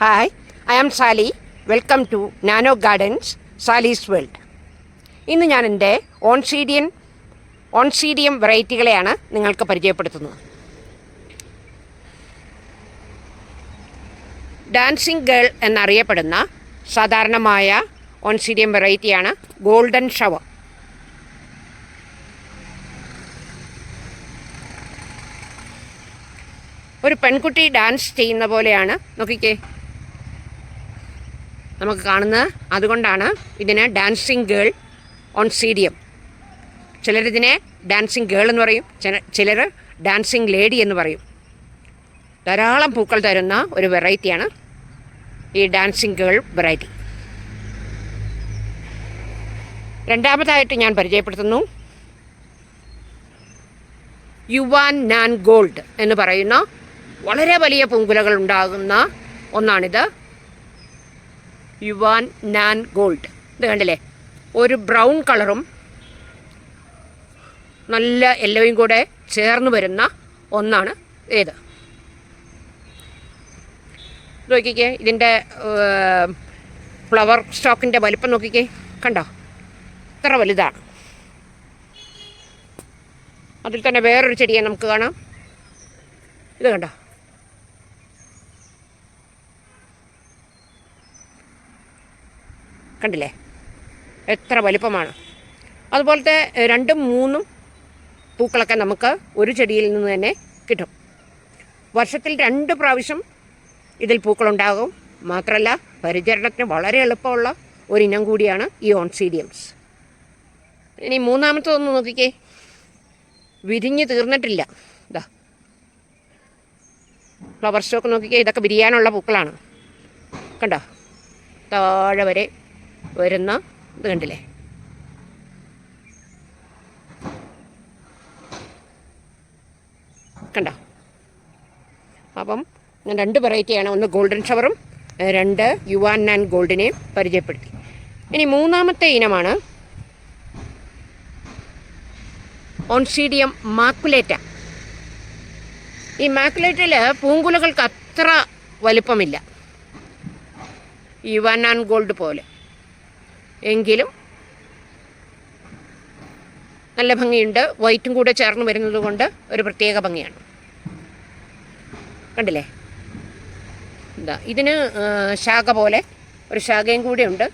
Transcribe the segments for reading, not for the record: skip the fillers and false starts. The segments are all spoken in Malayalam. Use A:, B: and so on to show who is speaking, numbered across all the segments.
A: Hi, I am Sally. Welcome to Nano Gardens, Sally's World. ഇന്ന് ഞാൻ എൻ്റെ ഓൺസീഡിയം വെറൈറ്റികളെയാണ് നിങ്ങൾക്ക് പരിചയപ്പെടുത്തുന്നത്. ഡാൻസിങ് ഗേൾ എന്നറിയപ്പെടുന്ന സാധാരണമായ ഓൺസീഡിയം വെറൈറ്റിയാണ് ഗോൾഡൻ ഷവർ. ഒരു പെൺകുട്ടി ഡാൻസ് ചെയ്യുന്ന പോലെയാണ്, നോക്കിക്കേ, നമുക്ക് കാണുന്നത്. അതുകൊണ്ടാണ് ഇതിന് ഡാൻസിങ് ഗേൾ ഓൺസീഡിയം. ചിലരിതിനെ ഡാൻസിങ് ഗേൾ എന്ന് പറയും, ചിലർ ഡാൻസിങ് ലേഡി എന്ന് പറയും. ധാരാളം പൂക്കൾ തരുന്ന ഒരു വെറൈറ്റിയാണ് ഈ ഡാൻസിങ് ഗേൾ വെറൈറ്റി. രണ്ടാമതായിട്ട് ഞാൻ പരിചയപ്പെടുത്തുന്നു യുവാൻ നാൻ ഗോൾഡ് എന്ന് പറയുന്ന വളരെ വലിയ പൂങ്കുലകൾ ഉണ്ടാകുന്ന ഒന്നാണിത്. യുവാൻ നാൻ ഗോൾഡ്, ഇത് കണ്ടില്ലേ, ഒരു ബ്രൗൺ കളറും നല്ല യെല്ലോയും കൂടെ ചേർന്ന് വരുന്ന ഒന്നാണ് ഏത്. നോക്കിക്കേ, ഇതിൻ്റെ ഫ്ലവർ സ്റ്റോക്കിൻ്റെ വലിപ്പം നോക്കിക്കേ, കണ്ടോ, ഇത്ര വലുതാണ്. അതിൽ തന്നെ വേറൊരു ചെടിയെ നമുക്ക് കാണാം, ഇത് കണ്ടോ, കണ്ടില്ലേ, എത്ര വലിപ്പമാണ്. അതുപോലത്തെ 2-3 പൂക്കളൊക്കെ നമുക്ക് ഒരു ചെടിയിൽ നിന്ന് തന്നെ കിട്ടും. വർഷത്തിൽ 2 പ്രാവശ്യം ഇതിൽ പൂക്കളുണ്ടാകും. മാത്രമല്ല പരിചരണത്തിന് വളരെ എളുപ്പമുള്ള ഒരിനം കൂടിയാണ് ഈ ഓൺസീഡിയംസ്. ഇനി മൂന്നാമത്തതൊന്ന് നോക്കിക്കേ, വിരിഞ്ഞ് തീർന്നിട്ടില്ല. ഇതാ ഫ്ലവർ സ്റ്റോക്ക് നോക്കിക്കേ, ഇതൊക്കെ വിരിയാനുള്ള പൂക്കളാണ്. കണ്ടോ, താഴെ വരെ വരുന്ന ഇത് കണ്ടില്ലേ. കണ്ടോ, അപ്പം ഞാൻ 2 വെറൈറ്റിയാണ്, ഒന്ന് ഗോൾഡൻ ഷവറും 2 യുവാൻ നാൻ ഗോൾഡിനെയും പരിചയപ്പെടുത്തി. ഇനി മൂന്നാമത്തെ ഇനമാണ് ഓൺസീഡിയം മാക്കുലേറ്റ. ഈ മാക്കുലേറ്റയിൽ പൂങ്കുലകൾക്ക് അത്ര വലുപ്പമില്ല യുവാൻ നാൻ ഗോൾഡ് പോലെ, എങ്കിലും നല്ല ഭംഗിയുണ്ട്. വൈറ്റും കൂടെ ചേർന്ന് വരുന്നത് കൊണ്ട് ഒരു പ്രത്യേക ഭംഗിയാണ്. കണ്ടില്ലേ, എന്താ ഇതിന് ശാഖ പോലെ ഒരു ശാഖയും കൂടെ ഉണ്ട്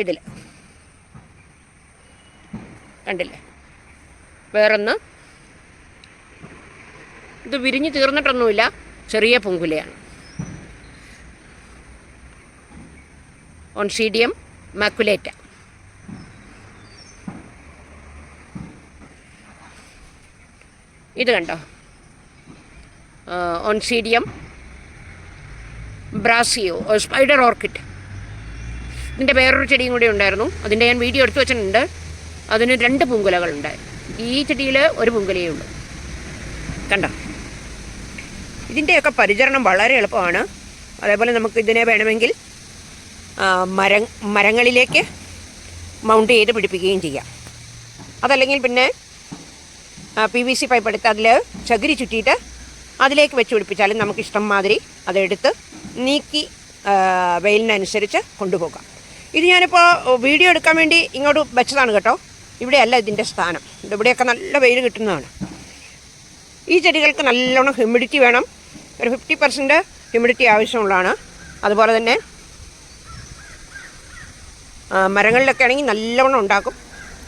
A: ഇതിൽ, കണ്ടില്ലേ. വേറൊന്ന്, ഇത് വിരിഞ്ഞ് തീർന്നിട്ടൊന്നുമില്ല, ചെറിയ പൂങ്കുലയാണ്. ഓൺസീഡിയം മാക്കുലേറ്റ. ഇത് കണ്ടോ, ഓൺസീഡിയം ബ്രാസിയോ സ്പൈഡർ ഓർക്കിഡ്. ഇതിൻ്റെ വേറൊരു ചെടിയും കൂടി ഉണ്ടായിരുന്നു, അതിൻ്റെ ഞാൻ വീഡിയോ എടുത്തു വെച്ചിട്ടുണ്ട്. അതിന് 2 പൂങ്കുലകളുണ്ടായി. ഈ ചെടിയിൽ 1 പൂങ്കുലയേ ഉള്ളൂ. കണ്ടോ, ഇതിൻ്റെയൊക്കെ പരിചരണം വളരെ എളുപ്പമാണ്. അതേപോലെ നമുക്ക് ഇതിനെ വേണമെങ്കിൽ മരങ്ങളിലേക്ക് മൗണ്ട് ചെയ്ത് പിടിപ്പിക്കുകയും ചെയ്യാം. അതല്ലെങ്കിൽ പിന്നെ PVC പൈപ്പ് എടുത്ത് അതിൽ ചകിരി ചുറ്റിയിട്ട് അതിലേക്ക് വെച്ച് പിടിപ്പിച്ചാലും നമുക്ക് ഇഷ്ടം മാതിരി അതെടുത്ത് നീക്കി വെയിലിനനുസരിച്ച് കൊണ്ടുപോകാം. ഇത് ഞാനിപ്പോൾ വീഡിയോ എടുക്കാൻ വേണ്ടി ഇങ്ങോട്ട് വെച്ചതാണ് കേട്ടോ. ഇവിടെയല്ല ഇതിൻ്റെ സ്ഥാനം, ഇവിടെയൊക്കെ നല്ല വെയിൽ കിട്ടുന്നതാണ്. ഈ ചെടികൾക്ക് നല്ലോണം ഹ്യൂമിഡിറ്റി വേണം, ഒരു 50% ഹ്യൂമിഡിറ്റി ആവശ്യമുള്ളതാണ്. അതുപോലെ തന്നെ മരങ്ങളിലൊക്കെ ആണെങ്കിൽ നല്ലവണ്ണം ഉണ്ടാക്കും.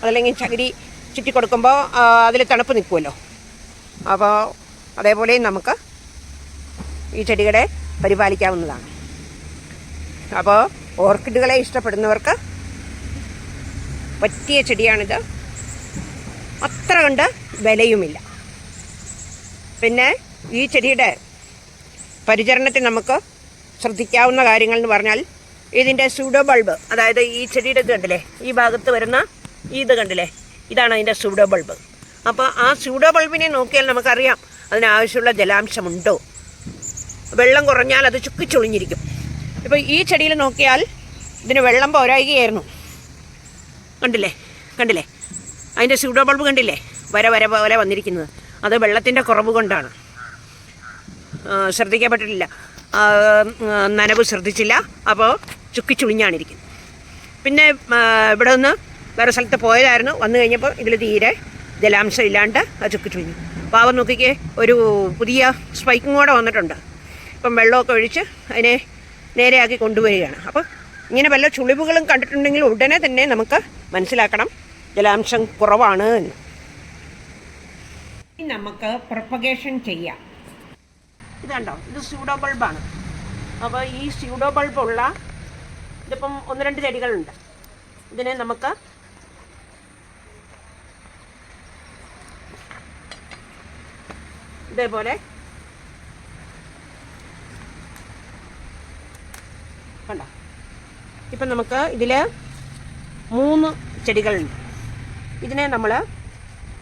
A: അതല്ലെങ്കിൽ ചകിരി ചുറ്റി കൊടുക്കുമ്പോൾ അതിൽ തണുപ്പ് നിൽക്കുമല്ലോ. അപ്പോൾ അതേപോലെ നമുക്ക് ഈ ചെടികളെ പരിപാലിക്കാവുന്നതാണ്. അപ്പോൾ ഓർക്കിഡുകളെ ഇഷ്ടപ്പെടുന്നവർക്ക് പറ്റിയ ചെടിയാണിത്. അത്ര കണ്ട് വിലയുമില്ല. പിന്നെ ഈ ചെടിയുടെ പരിചരണത്തിൽ നമുക്ക് ശ്രദ്ധിക്കാവുന്ന കാര്യങ്ങൾ എന്ന് പറഞ്ഞാൽ ഇതിൻ്റെ സ്യൂഡോ ബൾബ്, അതായത് ഈ ചെടിയുടെ ഇത് കണ്ടില്ലേ, ഈ ഭാഗത്ത് വരുന്ന ഇത് കണ്ടില്ലേ, ഇതാണ് അതിൻ്റെ സ്യൂഡോ ബൾബ്. അപ്പോൾ ആ സ്യൂഡോ ബൾബിനെ നോക്കിയാൽ നമുക്കറിയാം അതിനാവശ്യമുള്ള ജലാംശമുണ്ടോ. വെള്ളം കുറഞ്ഞാൽ അത് ചുക്കിച്ചൊളിഞ്ഞിരിക്കും. ഇപ്പോൾ ഈ ചെടിയിൽ നോക്കിയാൽ ഇതിന് വെള്ളം പോരായികയായിരുന്നു. കണ്ടില്ലേ, അതിൻ്റെ സ്യൂഡോ ബൾബ് കണ്ടില്ലേ, വര പോലെ വന്നിരിക്കുന്നത്. അത് വെള്ളത്തിൻ്റെ കുറവ് കൊണ്ടാണ്, ശ്രദ്ധിക്കപ്പെട്ടിട്ടില്ല. നനവ് ശ്രദ്ധിച്ചില്ല, അപ്പോൾ ചുക്കിച്ചുളിഞ്ഞാണിരിക്കുന്നത്. പിന്നെ ഇവിടെ നിന്ന് വേറെ സ്ഥലത്ത് പോയതായിരുന്നു, വന്നു കഴിഞ്ഞപ്പോൾ ഇതിൽ തീരെ ജലാംശം ഇല്ലാണ്ട് അത് ചുക്കിച്ചുളിഞ്ഞു. പാവം നോക്കിക്കേ, ഒരു പുതിയ സ്പൈക്കും കൂടെ വന്നിട്ടുണ്ട്. ഇപ്പം വെള്ളമൊക്കെ ഒഴിച്ച് അതിനെ നേരെയാക്കി കൊണ്ടുവരികയാണ്. അപ്പോൾ ഇങ്ങനെ വല്ല ചുളിവുകളും കണ്ടിട്ടുണ്ടെങ്കിൽ ഉടനെ തന്നെ നമുക്ക് മനസ്സിലാക്കണം ജലാംശം കുറവാണ് എന്ന്. നമുക്ക് പ്രൊപ്പഗേഷൻ ചെയ്യാം. ഇത് കണ്ടോ, ഇത് സ്യൂഡോ ബൾബാണ്. അപ്പോൾ ഈ സ്യൂഡോ ബൾബുള്ള ഇതിപ്പം 1-2 ചെടികളുണ്ട്. ഇതിനെ നമുക്ക് ഇതേപോലെ കണ്ടോ. ഇപ്പം നമുക്ക് ഇതിൽ 3 ചെടികളുണ്ട്. ഇതിനെ നമ്മൾ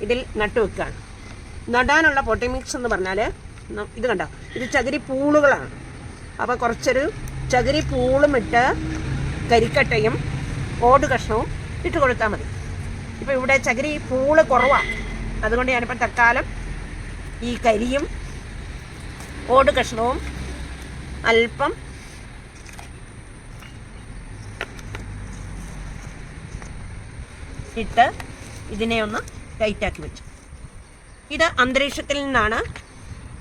A: ഇതിൽ നട്ടു വെക്കുകയാണ്. നടാനുള്ള പൊട്ടി മിക്സ് എന്ന് പറഞ്ഞാൽ ഇത് കണ്ടോ, ഇത് ചകിരി പൂളുകളാണ്. അപ്പോൾ കുറച്ചൊരു ചകിരി പൂളും ഇട്ട് കരിക്കട്ടയും ഓട് കഷ്ണവും ഇട്ട് കൊടുത്താൽ മതി. ഇപ്പോൾ ഇവിടെ ചകിരി പൂള് കുറവാണ്, അതുകൊണ്ട് ഞാനിപ്പോൾ തൽക്കാലം ഈ കരിയും ഓട് കഷ്ണവും അല്പം ഇട്ട് ഇതിനെ ഒന്ന് ടൈറ്റാക്കി വെച്ചു. ഇത് അന്തരീക്ഷത്തിൽ നിന്നാണ്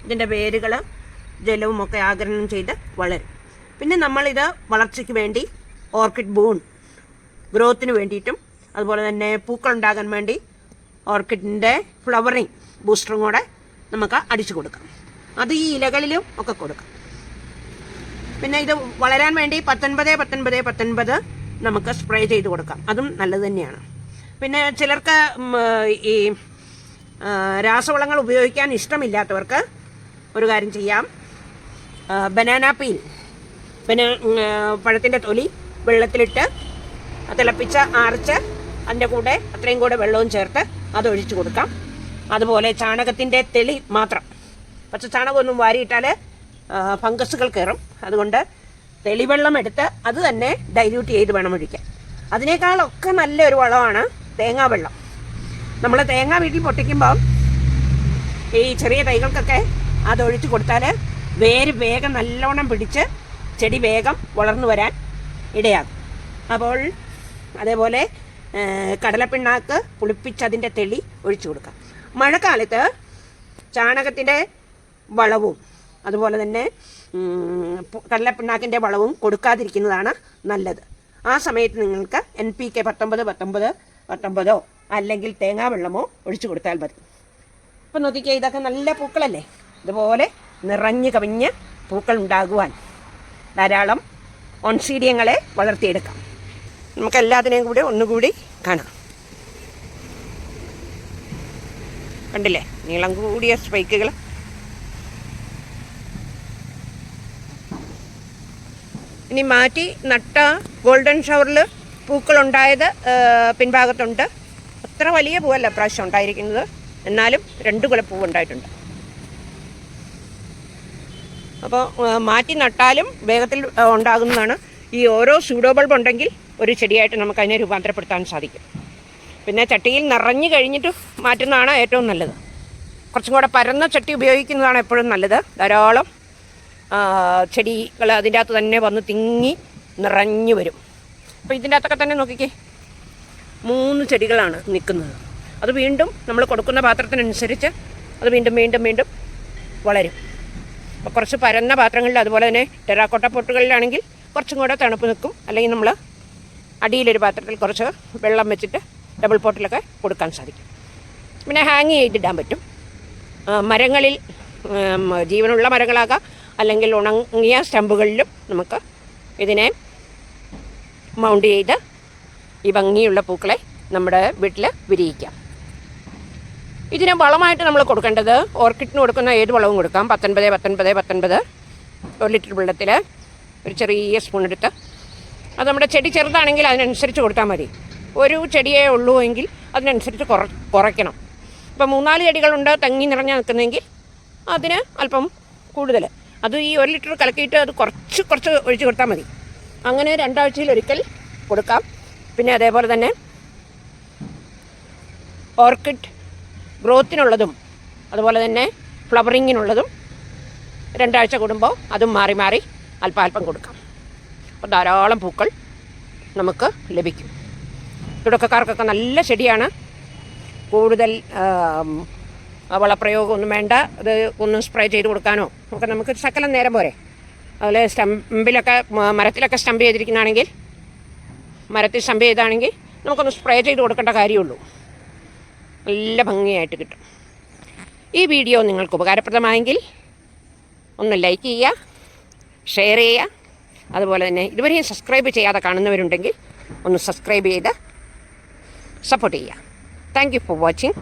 A: ഇതിൻ്റെ വേരുകൾ ജലവും ഒക്കെ ആഗിരണം ചെയ്ത് വളരും. പിന്നെ നമ്മളിത് വളർച്ചയ്ക്ക് വേണ്ടി ഓർക്കിഡ് ബൂൺ ഗ്രോത്തിന് വേണ്ടിയിട്ടും അതുപോലെ തന്നെ പൂക്കളുണ്ടാകാൻ വേണ്ടി ഓർക്കിഡിൻ്റെ ഫ്ലവറിങ് ബൂസ്റ്ററും കൂടെ നമുക്ക് അടിച്ചു കൊടുക്കാം. അത് ഈ ഇലകളിലും ഒക്കെ കൊടുക്കാം. പിന്നെ ഇത് വളരാൻ വേണ്ടി 19-19-19 നമുക്ക് സ്പ്രേ ചെയ്ത് കൊടുക്കാം, അതും നല്ലത് തന്നെയാണ്. പിന്നെ ചിലർക്ക് ഈ രാസവളങ്ങൾ ഉപയോഗിക്കാൻ ഇഷ്ടമില്ലാത്തവർക്ക് ഒരു കാര്യം ചെയ്യാം. ബനാന പീൽ, പഴത്തിൻ്റെ തൊലി വെള്ളത്തിലിട്ട് തിളപ്പിച്ച് ആറിച്ച് അതിൻ്റെ കൂടെ അത്രയും കൂടെ വെള്ളവും ചേർത്ത് അതൊഴിച്ചു കൊടുക്കാം. അതുപോലെ ചാണകത്തിൻ്റെ തെളി മാത്രം, പച്ച ചാണകമൊന്നും വാരിയിട്ടാൽ ഫംഗസുകൾ കയറും. അതുകൊണ്ട് തെളിവെള്ളം എടുത്ത് അത് തന്നെ ഡൈല്യൂട്ട് ചെയ്ത് വേണം ഒഴിക്കാൻ. അതിനേക്കാളൊക്കെ നല്ലൊരു വളമാണ് തേങ്ങാവെള്ളം. നമ്മൾ തേങ്ങ വീട്ടിൽ പൊട്ടിക്കുമ്പോൾ ഈ ചെറിയ തൈകൾക്കൊക്കെ അതൊഴിച്ച് കൊടുത്താൽ വേര് വേഗം നല്ലോണം പിടിച്ച് ചെടി വേഗം വളർന്നു വരാൻ ഇടയാകും. അപ്പോൾ അതേപോലെ കടലപ്പിണ്ണാക്ക് പുളിപ്പിച്ചതിൻ്റെ തെളി ഒഴിച്ചു കൊടുക്കാം. മഴക്കാലത്ത് ചാണകത്തിൻ്റെ വളവും അതുപോലെ തന്നെ കടലപ്പിണ്ണാക്കിൻ്റെ വളവും കൊടുക്കാതിരിക്കുന്നതാണ് നല്ലത്. ആ സമയത്ത് നിങ്ങൾക്ക് NPK 19-19-19 അല്ലെങ്കിൽ തേങ്ങാവെള്ളമോ ഒഴിച്ചു കൊടുത്താൽ മതി. ഇപ്പം നോക്കിക്കേ, ഇതൊക്കെ നല്ല പൂക്കളല്ലേ. ഇതുപോലെ നിറഞ്ഞു കവിഞ്ഞ് പൂക്കൾ ഉണ്ടാകുവാൻ ധാരാളം ഓൺസീഡിയങ്ങളെ വളർത്തിയെടുക്കാം. നമുക്കെല്ലാത്തിനെയും കൂടി ഒന്നുകൂടി കാണാം. കണ്ടില്ലേ, നീളം കൂടിയ സ്പൈക്കുകൾ. ഇനി മാറ്റി നട്ട ഗോൾഡൻ ഷവറിൽ പൂക്കളുണ്ടായത് പിൻഭാഗത്തുണ്ട്. അത്ര വലിയ പൂവല്ല പ്രാവശ്യം ഉണ്ടായിരിക്കുന്നത്, എന്നാലും 2 കുല പൂവുണ്ടായിട്ടുണ്ട്. അപ്പോൾ മാറ്റി നട്ടാലും വേഗത്തിൽ ഉണ്ടാകുന്നതാണ്. ഈ ഓരോ സ്യൂഡോ ബൾബ് ഉണ്ടെങ്കിൽ ഒരു ചെടിയായിട്ട് നമുക്കതിനെ രൂപാന്തരപ്പെടുത്താൻ സാധിക്കും. പിന്നെ ചട്ടിയിൽ നിറഞ്ഞു കഴിഞ്ഞിട്ട് മാറ്റുന്നതാണ് ഏറ്റവും നല്ലത്. കുറച്ചും കൂടെ പരന്ന ചട്ടി ഉപയോഗിക്കുന്നതാണ് എപ്പോഴും നല്ലത്. ധാരാളം ചെടികൾ അതിൻ്റെ അകത്ത് തന്നെ വന്ന് തിങ്ങി നിറഞ്ഞു വരും. അപ്പോൾ ഇതിൻ്റെ അകത്തൊക്കെ തന്നെ നോക്കിക്കേ, 3 ചെടികളാണ് നിൽക്കുന്നത്. അത് വീണ്ടും നമ്മൾ കൊടുക്കുന്ന പാത്രത്തിനനുസരിച്ച് അത് വീണ്ടും വീണ്ടും വീണ്ടും വളരും. അപ്പോൾ കുറച്ച് പരന്ന പാത്രങ്ങളിൽ, അതുപോലെ തന്നെ ടെറാക്കോട്ട പൊട്ടുകളിലാണെങ്കിൽ കുറച്ചും കൂടെ തണുപ്പ് നിൽക്കും. അല്ലെങ്കിൽ നമ്മൾ അടിയിലൊരു പാത്രത്തിൽ കുറച്ച് വെള്ളം വെച്ചിട്ട് ഡബിൾ പോട്ടിലൊക്കെ കൊടുക്കാൻ സാധിക്കും. പിന്നെ ഹാങ് ചെയ്തിടാൻ പറ്റും. മരങ്ങളിൽ, ജീവനുള്ള മരങ്ങളാകാം അല്ലെങ്കിൽ ഉണങ്ങിയ സ്റ്റമ്പുകളിലും നമുക്ക് ഇതിനെ മൗണ്ട് ചെയ്ത് ഈ ഭംഗിയുള്ള പൂക്കളെ നമ്മുടെ വീട്ടിൽ വിരിയിക്കാം. ഇതിന് വളമായിട്ട് നമ്മൾ കൊടുക്കേണ്ടത്, ഓർക്കിഡിന് കൊടുക്കുന്ന ഏത് വളവും കൊടുക്കാം. 19-19-19 1 ലിറ്റർ വെള്ളത്തിൽ ഒരു ചെറിയ സ്പൂൺ എടുത്ത്, അത് നമ്മുടെ ചെടി ചെറുതാണെങ്കിൽ അതിനനുസരിച്ച് കൊടുത്താൽ മതി. ഒരു ചെടിയേ ഉള്ളൂ എങ്കിൽ അതിനനുസരിച്ച് കുറയ്ക്കണം. ഇപ്പോൾ 3-4 ചെടികളുണ്ട് തങ്ങി നിറഞ്ഞ് നിൽക്കുന്നതെങ്കിൽ അതിന് അല്പം കൂടുതൽ, അത് ഈ 1 ലിറ്റർ കലക്കിയിട്ട് അത് കുറച്ച് ഒഴിച്ച് കൊടുത്താൽ മതി. അങ്ങനെ 2 ആഴ്ചയിലൊരിക്കൽ കൊടുക്കാം. പിന്നെ അതേപോലെ തന്നെ ഓർക്കിഡ് ഗ്രോത്തിനുള്ളതും അതുപോലെ തന്നെ ഫ്ലവറിങ്ങിനുള്ളതും 2 ആഴ്ച കൂടുമ്പോൾ അതും മാറി മാറി അല്പം കൊടുക്കാം. അപ്പോൾ ധാരാളം പൂക്കൾ നമുക്ക് ലഭിക്കും. തുടക്കക്കാർക്കൊക്കെ നല്ല ചെടിയാണ്. കൂടുതൽ വളപ്രയോഗമൊന്നും വേണ്ട. അത് ഒന്നും സ്പ്രേ ചെയ്ത് കൊടുക്കാനോ ഒക്കെ നമുക്ക് ശകലം നേരം പോരെ. അതുപോലെ സ്റ്റമ്പിലൊക്കെ മരത്തിലൊക്കെ സ്റ്റമ്പ് ചെയ്തിരിക്കുന്നതാണെങ്കിൽ, മരത്തിൽ സ്റ്റമ്പ് ചെയ്താണെങ്കിൽ നമുക്കൊന്ന് സ്പ്രേ ചെയ്ത് കൊടുക്കേണ്ട കാര്യമുള്ളൂ. നല്ല ഭംഗിയായിട്ട് കിട്ടും. ഈ വീഡിയോ നിങ്ങൾക്ക് ഉപകാരപ്രദമായെങ്കിൽ ഒന്ന് ലൈക്ക് ചെയ്യുക, ഷെയർ ചെയ്യുക. അതുപോലെ തന്നെ ഇതുവരെയും സബ്സ്ക്രൈബ് ചെയ്യാതെ കാണുന്നവരുണ്ടെങ്കിൽ ഒന്ന് സബ്സ്ക്രൈബ് ചെയ്ത് സപ്പോർട്ട് ചെയ്യുക. Thank you for watching.